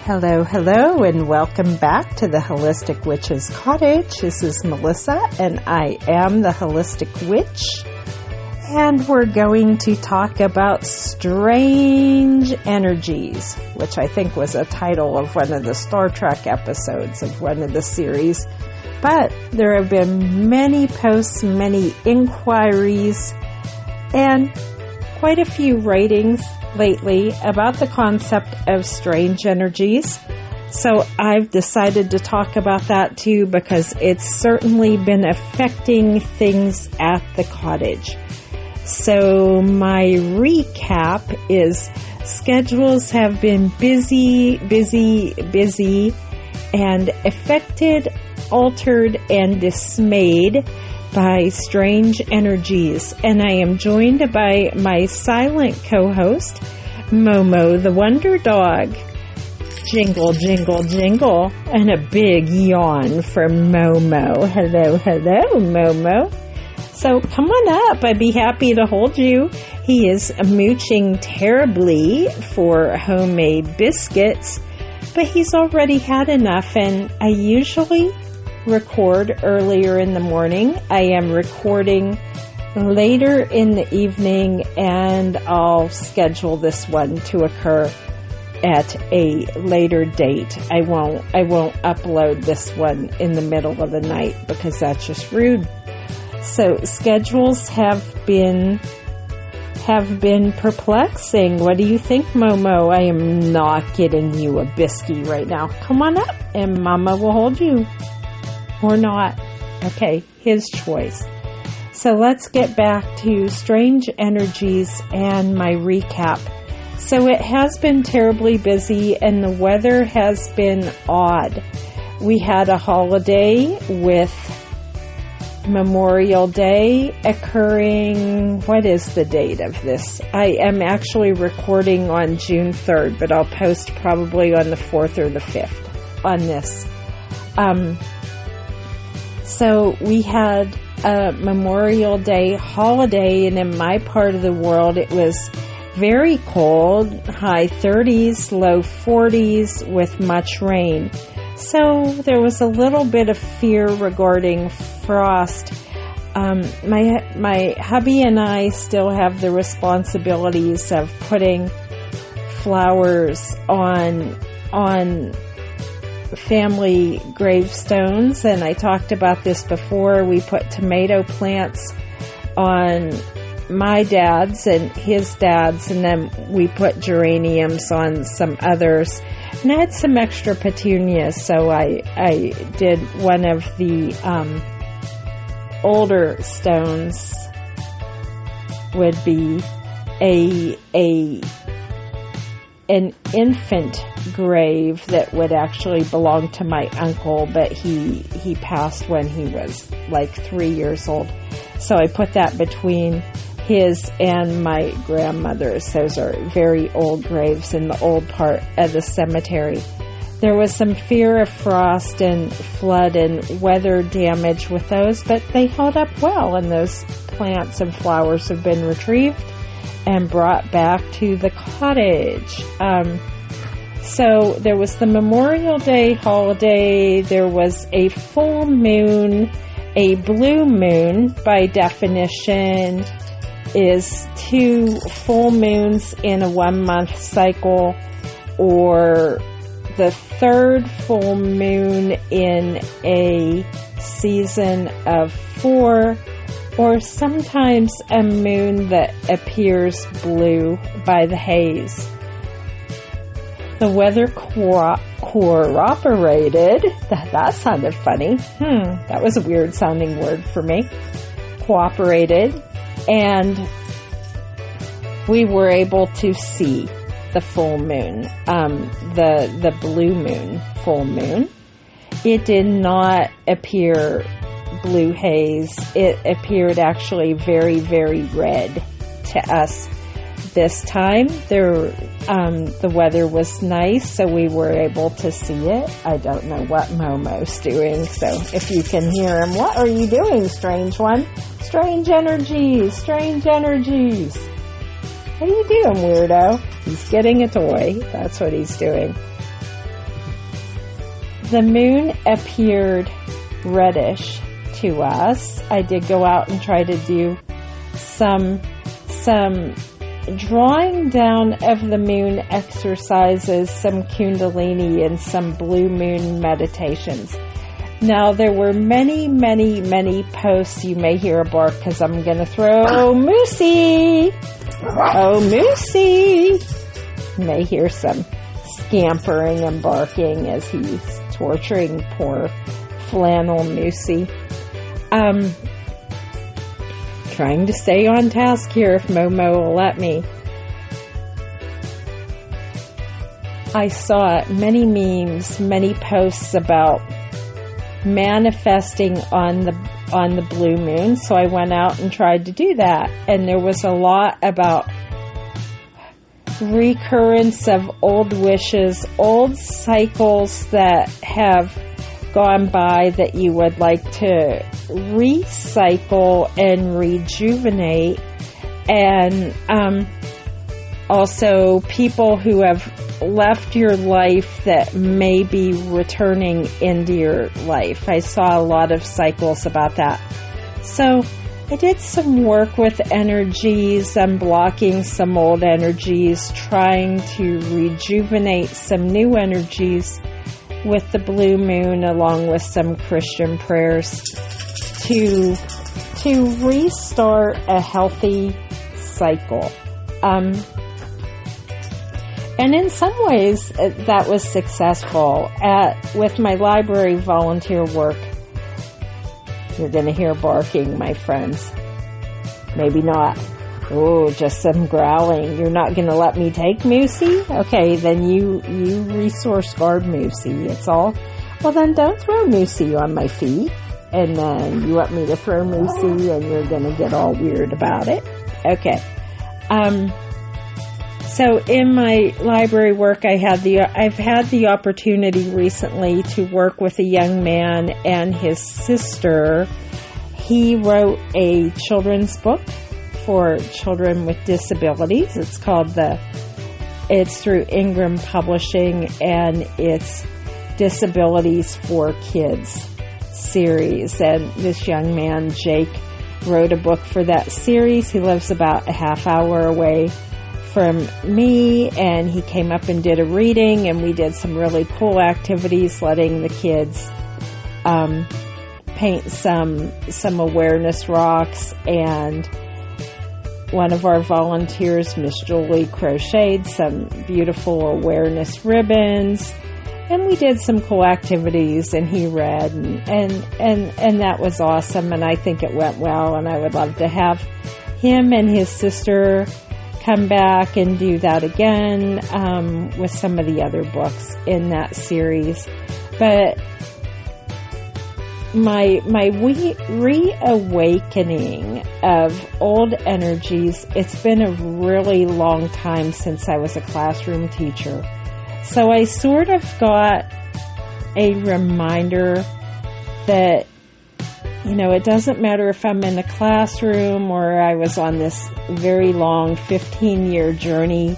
Hello, hello, and welcome back to the Holistic Witch's Cottage. This is Melissa, and I am the Holistic Witch. And we're going to talk about strange energies, which I think was a title of one of the Star Trek episodes of one of the series. But there have been many posts, many inquiries, and quite a few writings lately about the concept of strange energies. So I've decided to talk about that too because it's certainly been affecting things at the cottage. So my recap is schedules have been busy, and affected, altered, and dismayed by strange energies. And I am joined by my silent co-host, Momo the Wonder Dog. Jingle, jingle, jingle. And a big yawn from Momo. Hello, hello, Momo. So come on up. I'd be happy to hold you. He is mooching terribly for homemade biscuits, but he's already had enough, and I usually record earlier in the morning. I am recording later in the evening, and I'll schedule this one to occur at a later date. I won't upload this one in the middle of the night because that's just rude. So schedules have been perplexing. What do you think, Momo? I am not getting you a biscuit right now. Come on up and Mama will hold you. Or not. Okay, his choice. So let's get back to strange energies and my recap. So it has been terribly busy and the weather has been odd. We had a holiday with Memorial Day occurring, what is the date of this? I am actually recording on June 3rd, but I'll post probably on the 4th or the 5th on this. So we had a Memorial Day holiday, and in my part of the world, it was very cold, high 30s, low 40s, with much rain. So there was a little bit of fear regarding frost. My hubby and I still have the responsibilities of putting flowers on family gravestones, and I talked about this before. We put tomato plants on my dad's and his dad's, and then we put geraniums on some others. And I had some extra petunias, so I did one of the older stones would be an infant grave that would actually belong to my uncle, but he passed when he was like 3 years old. So I put that between his and my grandmother's. Those are very old graves in the old part of the cemetery. There was some fear of frost and flood and weather damage with those, but they held up well, and those plants and flowers have been retrieved and brought back to the cottage. So there was the Memorial Day holiday. There was a full moon. A blue moon, by definition, is 2 full moons in a 1-month cycle, or the 3rd full moon in a season of 4, or sometimes a moon that appears blue by the haze. The weather cooperated. That sounded funny. That was a weird sounding word for me. Cooperated. And we were able to see the full moon, the blue moon, full moon. It did not appear blue haze. It appeared actually very, very red to us this time. The weather was nice, so we were able to see it. I don't know what Momo's doing, so if you can hear him, what are you doing, strange one? Strange energies, strange energies. What are you doing, weirdo? He's getting a toy. That's what he's doing. the moon appeared reddish to us, I did go out and try to do some drawing down of the moon exercises, some kundalini, and some blue moon meditations. Now, there were many, many, many posts. You may hear a bark because I'm going to throw Moosey. Oh, Moosey. You may hear some scampering and barking as he's torturing poor flannel Moosey. Trying to stay on task here if Momo will let me. I saw many memes, many posts about manifesting on the blue moon, so I went out and tried to do that, and there was a lot about recurrence of old wishes, old cycles that have gone by that you would like to recycle and rejuvenate, and also people who have left your life that may be returning into your life. I saw a lot of cycles about that. So I did some work with energies, unblocking some old energies, trying to rejuvenate some new energies with the blue moon, along with some Christian prayers to restart a healthy cycle. And in some ways, that was successful. With my library volunteer work, you're going to hear barking, my friends. Maybe not. Oh, just some growling. You're not going to let me take Moosey? Okay, then you resource guard Moosey. It's all. Well, then don't throw Moosey on my feet. And then you want me to throw Moosey and you're going to get all weird about it. Okay. So in my library work, I've had the opportunity recently to work with a young man and his sister. He wrote a children's book for children with disabilities. It's through Ingram Publishing, and it's Disabilities for Kids series. And this young man, Jake, wrote a book for that series. He lives about a half hour away from me, and he came up and did a reading, and we did some really cool activities, letting the kids paint some awareness rocks, and one of our volunteers, Miss Julie, crocheted some beautiful awareness ribbons, and we did some cool activities, and he read, and that was awesome, and I think it went well, and I would love to have him and his sister come back and do that again with some of the other books in that series. But my reawakening of old energies, it's been a really long time since I was a classroom teacher. So I sort of got a reminder that, it doesn't matter if I'm in a classroom or I was on this very long 15-year journey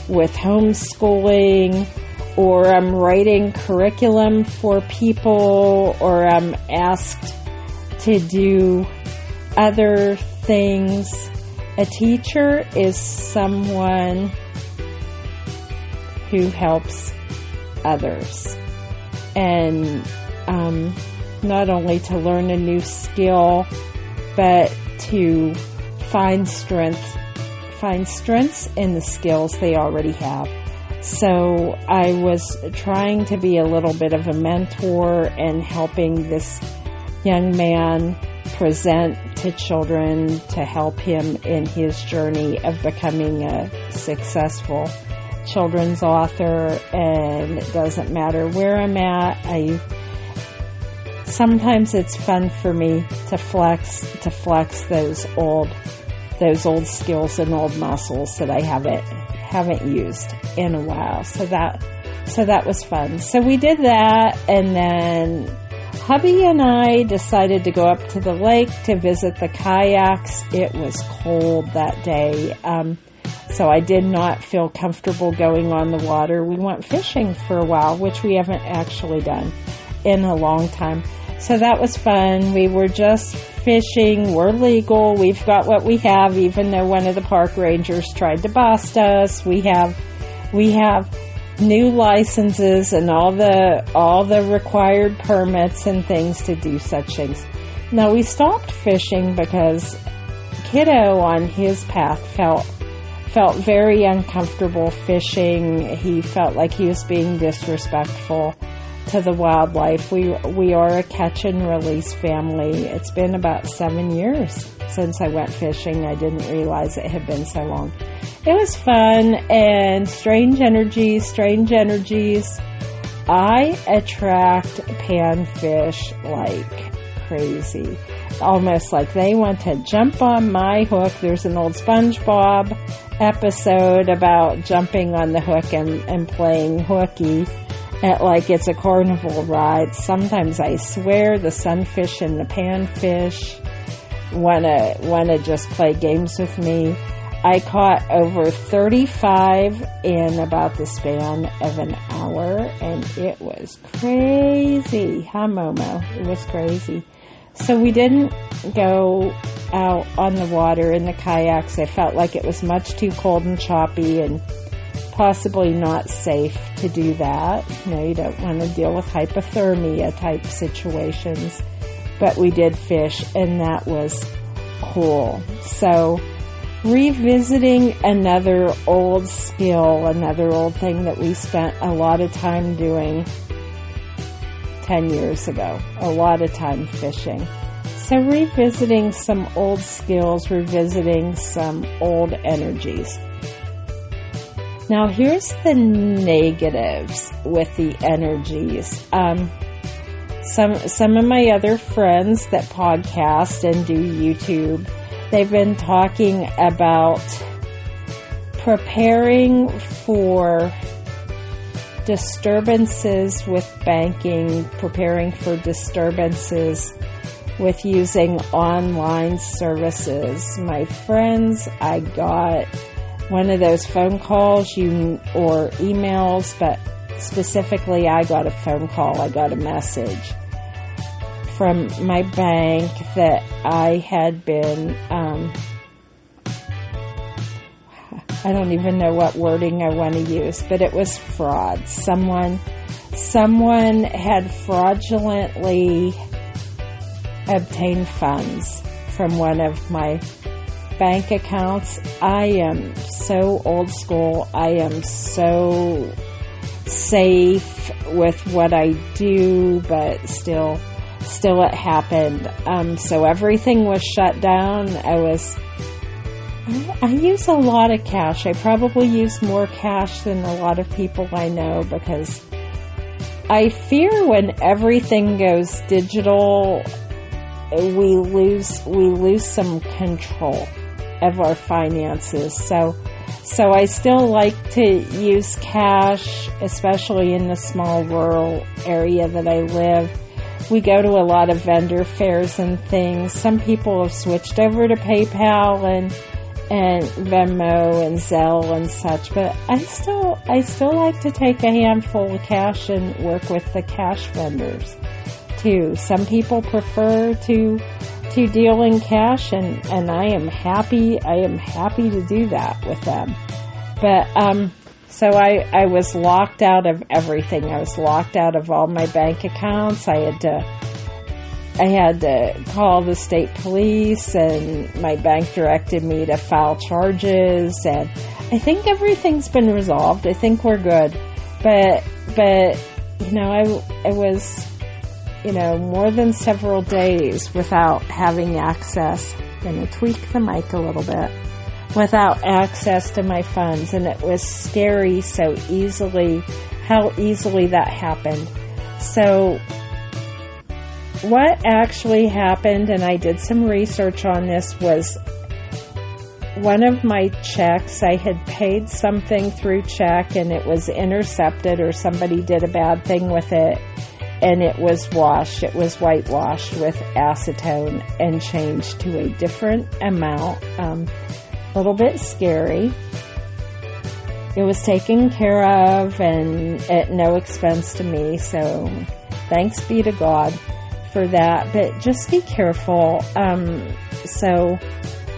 with homeschooling, or I'm writing curriculum for people, or I'm asked to do other things. A teacher is someone who helps others. And not only to learn a new skill, but to find strengths in the skills they already have. So I was trying to be a little bit of a mentor and helping this young man present to children to help him in his journey of becoming a successful children's author. And it doesn't matter where I'm at. Sometimes it's fun for me to flex those old skills and old muscles that I haven't used in a while. So that was fun. So we did that, and then hubby and I decided to go up to the lake to visit the kayaks. It was cold that day, so I did not feel comfortable going on the water. We went fishing for a while, which we haven't actually done. in a long time. So that was fun. We were just fishing. We're legal. We've got what we have, even though one of the park rangers tried to bust us. We have new licenses and all the required permits and things to do such things. Now, we stopped fishing because Kiddo on his path felt very uncomfortable fishing. He felt like he was being disrespectful to the wildlife. We are a catch and release family. It's been about 7 years since I went fishing. I didn't realize it had been so long. It was fun and strange energies. I attract panfish like crazy. Almost like they want to jump on my hook. There's an old SpongeBob episode about jumping on the hook and playing hooky at like it's a carnival ride. Sometimes I swear the sunfish and the panfish wanna just play games with me. I caught over 35 in about the span of an hour, and it was crazy. Huh, Momo? It was crazy. So we didn't go out on the water in the kayaks. I felt like it was much too cold and choppy and possibly not safe to do that. You don't want to deal with hypothermia type situations. But we did fish, and that was cool. So revisiting another old skill, another old thing that we spent a lot of time doing 10 years ago, a lot of time fishing. So revisiting some old skills, revisiting some old energies. Now here's the negatives with the energies. Some of my other friends that podcast and do YouTube, they've been talking about preparing for disturbances with banking, preparing for disturbances with using online services. My friends, I got one of those phone calls or emails, but specifically I got a phone call. I got a message from my bank that I had been, I don't even know what wording I want to use, but it was fraud. Someone had fraudulently obtained funds from one of my bank accounts. I am so old school. I am so safe with what I do, but still it happened. So everything was shut down. I use a lot of cash. I probably use more cash than a lot of people I know, because I fear when everything goes digital, we lose some control of our finances. So I still like to use cash, especially in the small rural area that I live. We go to a lot of vendor fairs and things. Some people have switched over to PayPal and Venmo and Zelle and such, but I still like to take a handful of cash and work with the cash vendors too. Some people prefer to deal in cash, and I am happy to do that with them. But so I was locked out of everything. I was locked out of all my bank accounts. I had to call the state police, and my bank directed me to file charges, and I think everything's been resolved. I think we're good. But I was more than several days without having access. I'm going to tweak the mic a little bit. Without access to my funds, and it was scary how easily that happened. So what actually happened, and I did some research on this, was one of my checks, I had paid something through check and it was intercepted, or somebody did a bad thing with it, and it was whitewashed with acetone and changed to a different amount. A little bit scary. It was taken care of and at no expense to me, so thanks be to God for that. But just be careful. So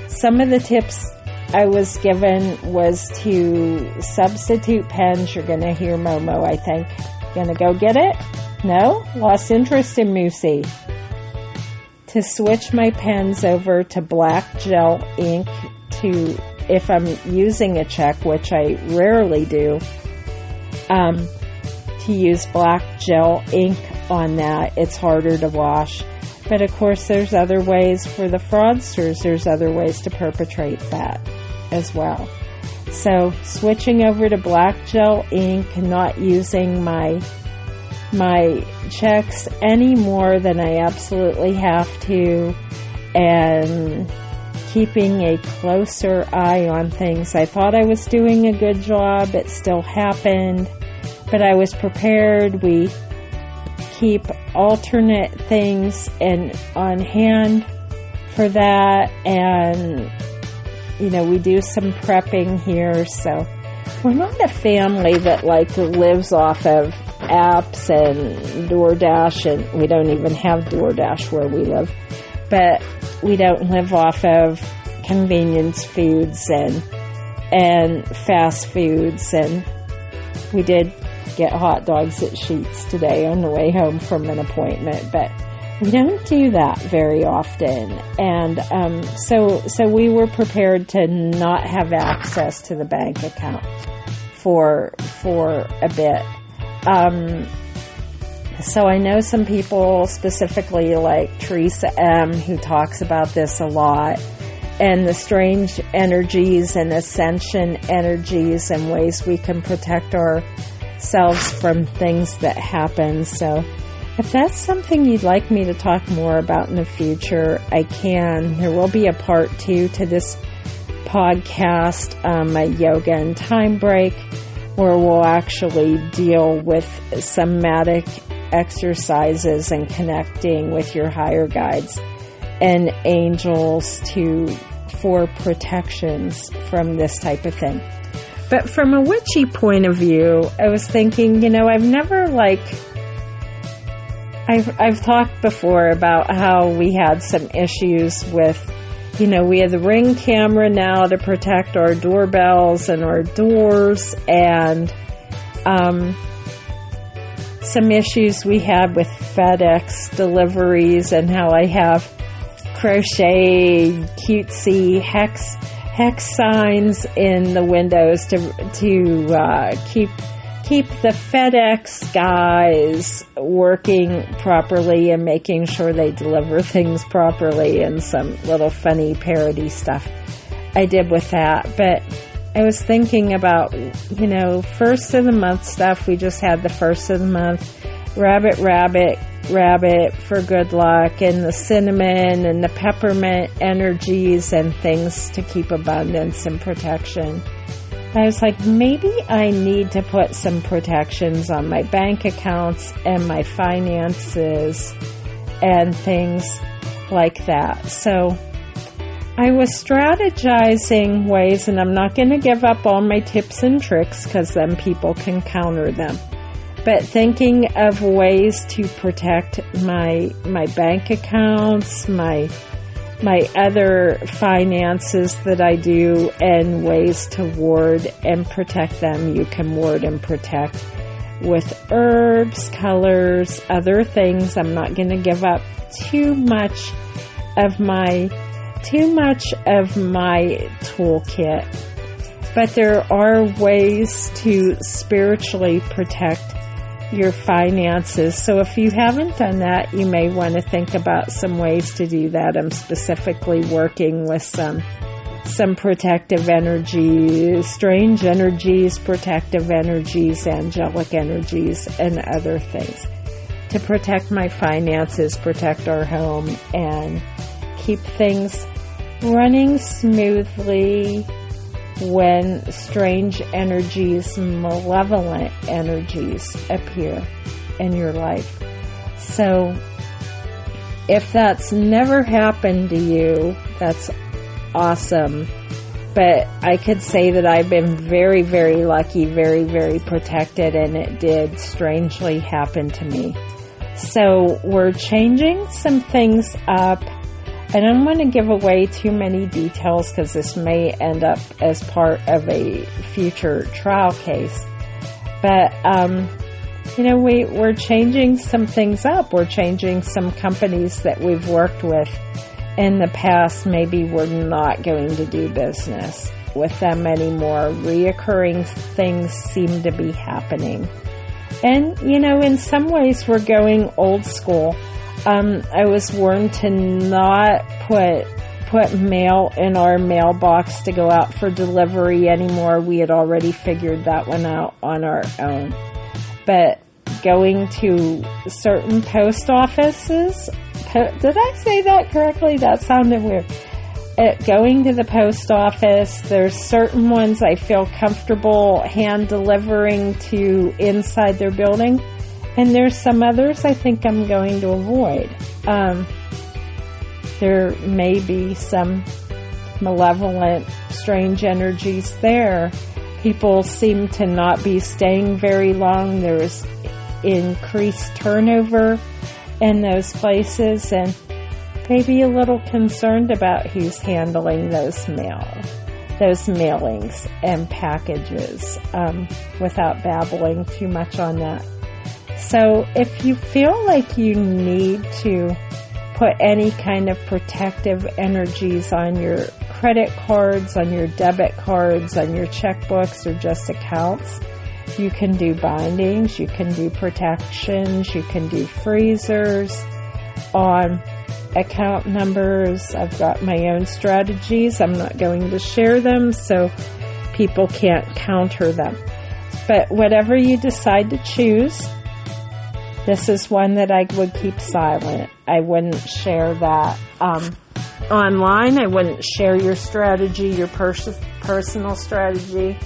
some of the tips I was given was to substitute pens. You're going to hear Momo, I think. Going to go get it? No? Lost interest in Moosey. To switch my pens over to black gel ink to, if I'm using a check, which I rarely do, to use black gel ink on that. It's harder to wash. But of course, there's other ways for the fraudsters. There's other ways to perpetrate that as well. So switching over to black gel ink, not using my checks any more than I absolutely have to, and keeping a closer eye on things. I thought I was doing a good job. It still happened, but I was prepared. We keep alternate things on hand for that, and we do some prepping here. So we're not a family that lives off of apps and DoorDash, and we don't even have DoorDash where we live, but we don't live off of convenience foods and fast foods. And we did get hot dogs at Sheetz today on the way home from an appointment, but we don't do that very often. And so we were prepared to not have access to the bank account for a bit. So I know some people, specifically like Teresa M., who talks about this a lot, and the strange energies and ascension energies and ways we can protect ourselves from things that happen. So if that's something you'd like me to talk more about in the future, I can. There will be a part 2 to this podcast, a yoga and time break, where we'll actually deal with somatic exercises and connecting with your higher guides and angels for protections from this type of thing. But from a witchy point of view, I was thinking, I've never I've talked before about how we had some issues with, we have the Ring camera now to protect our doorbells and our doors, and some issues we had with FedEx deliveries, and how I have crochet cutesy hex signs in the windows to keep the FedEx guys working properly and making sure they deliver things properly, and some little funny parody stuff I did with that. But I was thinking about, first of the month stuff. We just had the first of the month. Rabbit for good luck, and the cinnamon and the peppermint energies and things to keep abundance and protection. I was like, maybe I need to put some protections on my bank accounts and my finances and things like that. So I was strategizing ways, and I'm not going to give up all my tips and tricks because then people can counter them. But thinking of ways to protect my bank accounts, my other finances that I do, and ways to ward and protect them. You can ward and protect with herbs, colors, other things. I'm not going to give up too much of my toolkit, but there are ways to spiritually protect your finances. So if you haven't done that, you may want to think about some ways to do that. I'm specifically working with some protective energies, strange energies, protective energies, angelic energies, and other things to protect my finances, protect our home, and keep things running smoothly when strange energies, malevolent energies appear in your life. So if that's never happened to you, that's awesome. But I could say that I've been very, very lucky, very, very protected, and it did strangely happen to me. So we're changing some things up. I don't want to give away too many details because this may end up as part of a future trial case. But, we're changing some things up. We're changing some companies that we've worked with in the past. Maybe we're not going to do business with them anymore. Reoccurring things seem to be happening. And, in some ways we're going old school. I was warned to not put mail in our mailbox to go out for delivery anymore. We had already figured that one out on our own. But going to certain post offices, did I say that correctly? That sounded weird. Going to the post office, there's certain ones I feel comfortable hand delivering to inside their building. And there's some others I think I'm going to avoid. There may be some malevolent, strange energies there. People seem to not be staying very long. There's increased turnover in those places, and maybe a little concerned about who's handling those mailings and packages, without babbling too much on that. So if you feel like you need to put any kind of protective energies on your credit cards, on your debit cards, on your checkbooks, or just accounts, you can do bindings, you can do protections, you can do freezers on account numbers. I've got my own strategies. I'm not going to share them so people can't counter them. But whatever you decide to choose, this is one that I would keep silent. I wouldn't share that online. I wouldn't share your strategy, your personal strategy.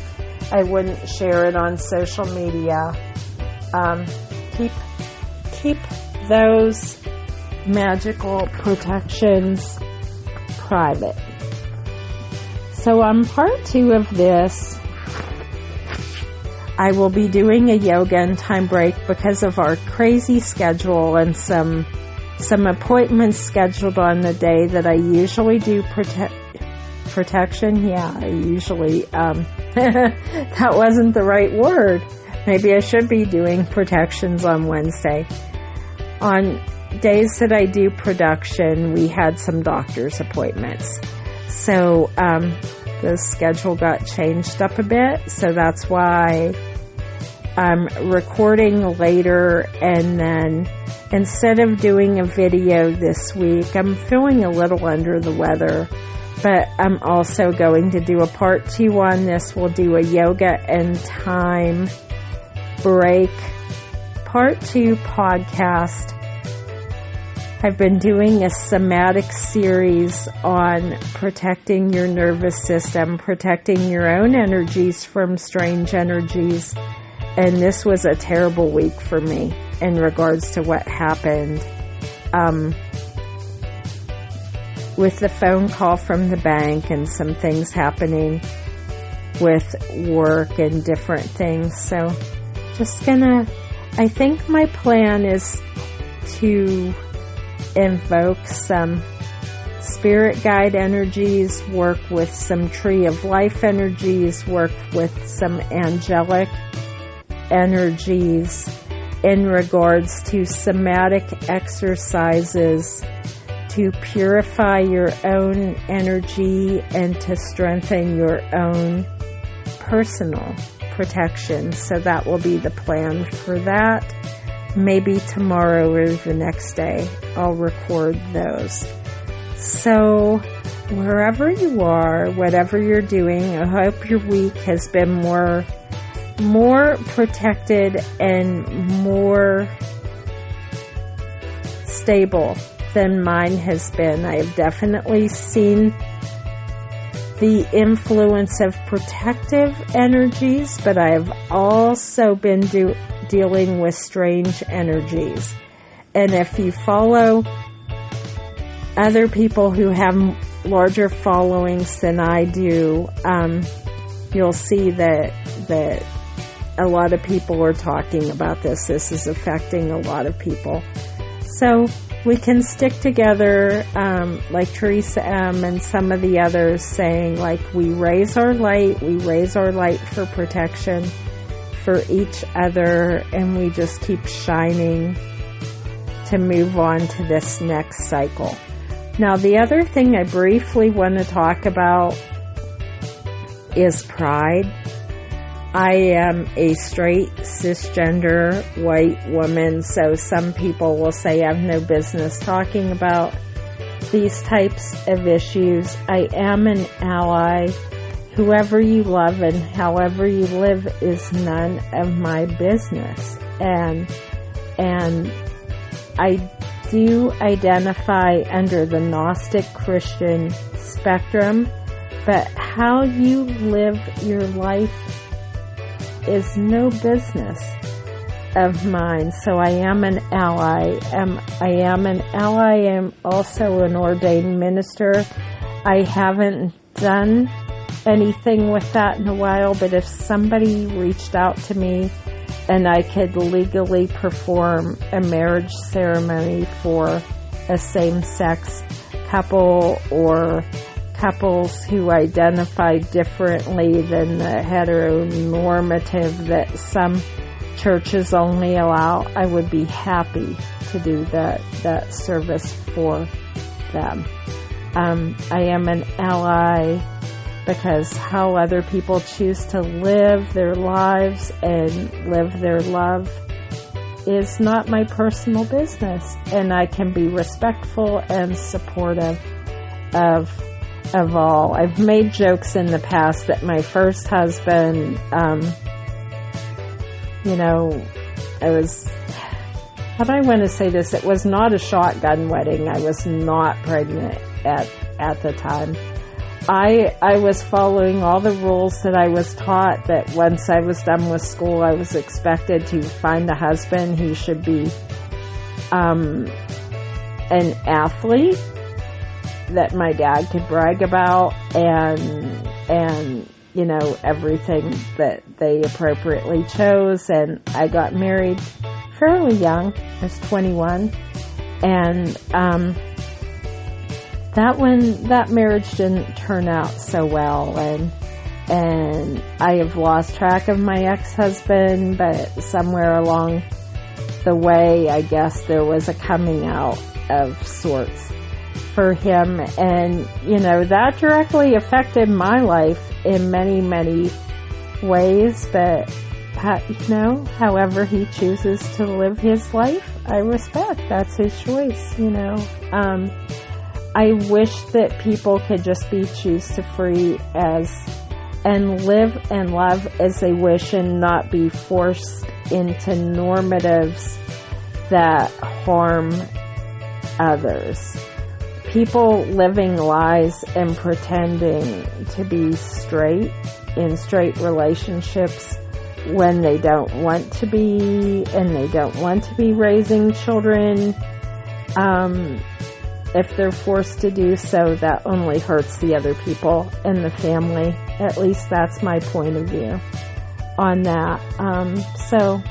I wouldn't share it on social media. Keep those magical protections private. So on part 2 of this, I will be doing a yoga and time break because of our crazy schedule and some appointments scheduled on the day that I usually do protection. Yeah, I usually, that wasn't the right word. Maybe I should be doing protections on Wednesday. On days that I do production, we had some doctor's appointments. So, the schedule got changed up a bit, so that's why I'm recording later, and then instead of doing a video this week, I'm feeling a little under the weather, but I'm also going to do a part 2 on this. We'll do a yoga and time break part 2 podcast. I've been doing a somatic series on protecting your nervous system, protecting your own energies from strange energies. And this was a terrible week for me in regards to what happened with the phone call from the bank and some things happening with work and different things. So I think my plan is to invoke some spirit guide energies, work with some tree of life energies, work with some angelic energies in regards to somatic exercises to purify your own energy and to strengthen your own personal protection. So that will be the plan for that. Maybe tomorrow or the next day I'll record those. So wherever you are, whatever you're doing, I hope your week has been more protected and more stable than mine has been. I have definitely seen the influence of protective energies, but I have also been dealing with strange energies. And if you follow other people who have larger followings than I do, you'll see that a lot of people are talking about this. This is affecting a lot of people. So we can stick together, like Teresa M. and some of the others saying, like, we raise our light for protection for each other, and we just keep shining to move on to this next cycle. Now, the other thing I briefly want to talk about is pride. I am a straight, cisgender, white woman, so some people will say I have no business talking about these types of issues. I am an ally. Whoever you love and however you live is none of my business. And I do identify under the Gnostic Christian spectrum, but how you live your life is no business of mine. So I am an ally. I am also an ordained minister. I haven't done anything with that in a while, but if somebody reached out to me and I could legally perform a marriage ceremony for a same-sex couple or couples who identify differently than the heteronormative that some churches only allow, I would be happy to do that service for them. I am an ally because how other people choose to live their lives and live their love is not my personal business, and I can be respectful and supportive of all. I've made jokes in the past that my first husband, how do I want to say this? It was not a shotgun wedding. I was not pregnant at the time. I was following all the rules that I was taught, that once I was done with school, I was expected to find a husband who should be an athlete that my dad could brag about, and everything that they appropriately chose. And I got married fairly young. I was 21, and that marriage didn't turn out so well, and I have lost track of my ex-husband, but somewhere along the way, I guess there was a coming out of sorts for him, and that directly affected my life in many, many ways. But however he chooses to live his life, I respect. That's his choice. I wish that people could just be choose to free and live and love as they wish, and not be forced into normatives that harm others. People living lies and pretending to be straight in straight relationships when they don't want to be, and they don't want to be raising children. If they're forced to do so, that only hurts the other people in the family. At least that's my point of view on that. So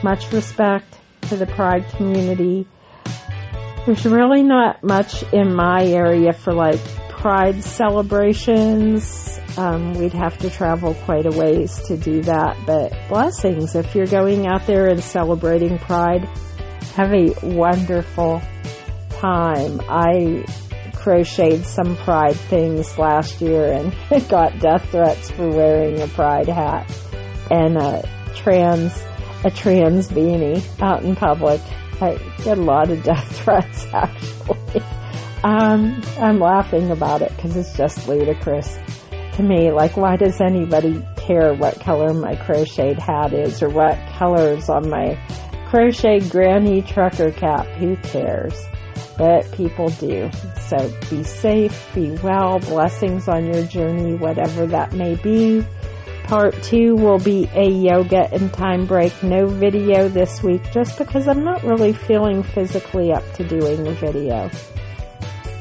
much respect to the Pride community. There's really not much in my area for like Pride celebrations. We'd have to travel quite a ways to do that, but blessings. If you're going out there and celebrating Pride, have a wonderful time. I crocheted some Pride things last year and got death threats for wearing a Pride hat and a trans beanie out in public. I get a lot of death threats, actually. I'm laughing about it because it's just ludicrous to me. Like, why does anybody care what color my crocheted hat is or what color is on my crocheted granny trucker cap? Who cares? But people do. So be safe, be well, blessings on your journey, whatever that may be. Part 2 will be a yoga and time break. No video this week, just because I'm not really feeling physically up to doing a video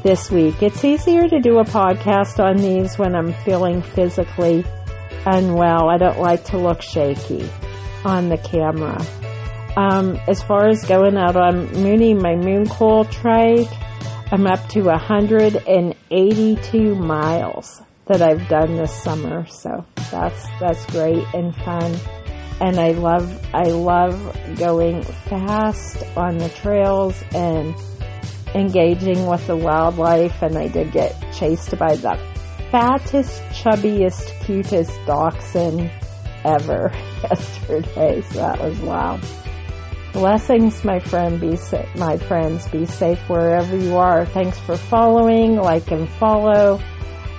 this week. It's easier to do a podcast on these when I'm feeling physically unwell. I don't like to look shaky on the camera. As far as going out on Mooning my Mooncoil trike, I'm up to 182 miles that I've done this summer. So that's great and fun. And I love going fast on the trails and engaging with the wildlife. And I did get chased by the fattest, chubbiest, cutest dachshund ever yesterday. So that was wild. Blessings, my friends. Be safe wherever you are. Thanks for following, like and follow.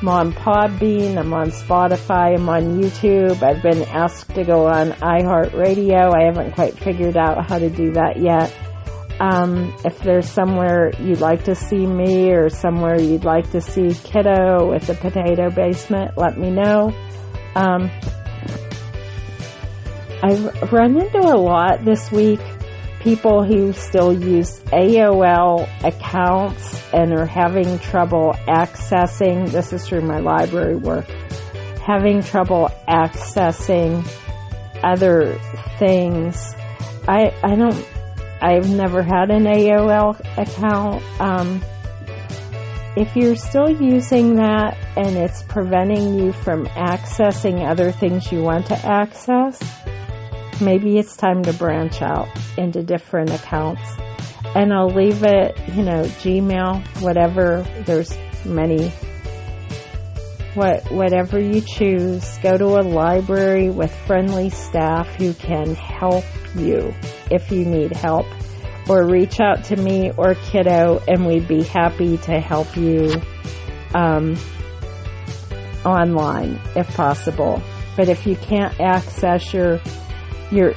I'm on Podbean, I'm on Spotify, I'm on YouTube. I've been asked to go on iHeartRadio. I haven't quite figured out how to do that yet. If there's somewhere you'd like to see me or somewhere you'd like to see Kiddo with the Potato Basement, let me know. I've run into a lot this week. People who still use AOL accounts and are having trouble accessing, this is through my library work, having trouble accessing other things. I've never had an AOL account. If you're still using that and it's preventing you from accessing other things you want to access, maybe it's time to branch out into different accounts. And I'll leave it, Gmail, whatever. There's many. Whatever you choose, go to a library with friendly staff who can help you if you need help. Or reach out to me or Kiddo, and we'd be happy to help you online if possible. But if you can't access your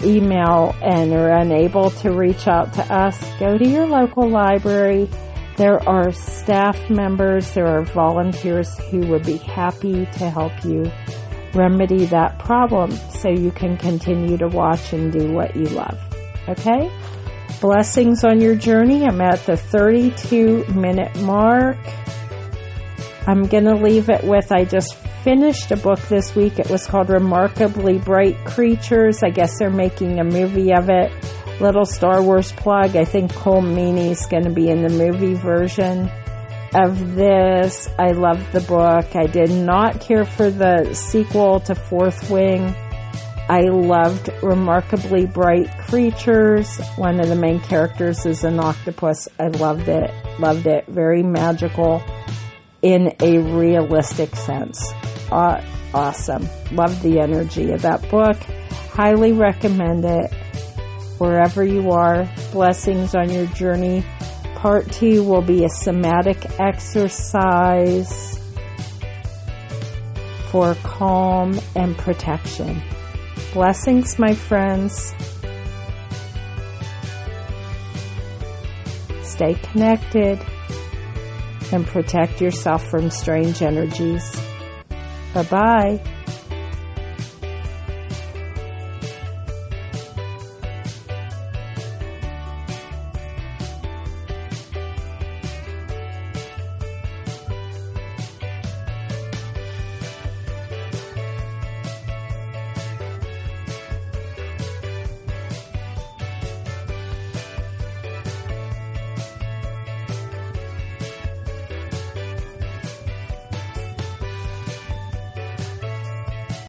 email and are unable to reach out to us, go to your local library. There are staff members, there are volunteers who would be happy to help you remedy that problem so you can continue to watch and do what you love. Okay? Blessings on your journey. I'm at the 32-minute mark. I'm going to leave it with, I just finished a book this week. It was called Remarkably Bright Creatures. I guess they're making a movie of it. Little Star Wars plug. I think Cole Meany's going to be in the movie version of this. I loved the book. I did not care for the sequel to Fourth Wing. I loved Remarkably Bright Creatures. One of the main characters is an octopus. I loved it. Loved it. Very magical in a realistic sense. Awesome. Love the energy of that book. Highly recommend it. Wherever you are, blessings on your journey. Part 2 will be a somatic exercise for calm and protection. Blessings, my friends. Stay connected and protect yourself from strange energies. Bye-bye.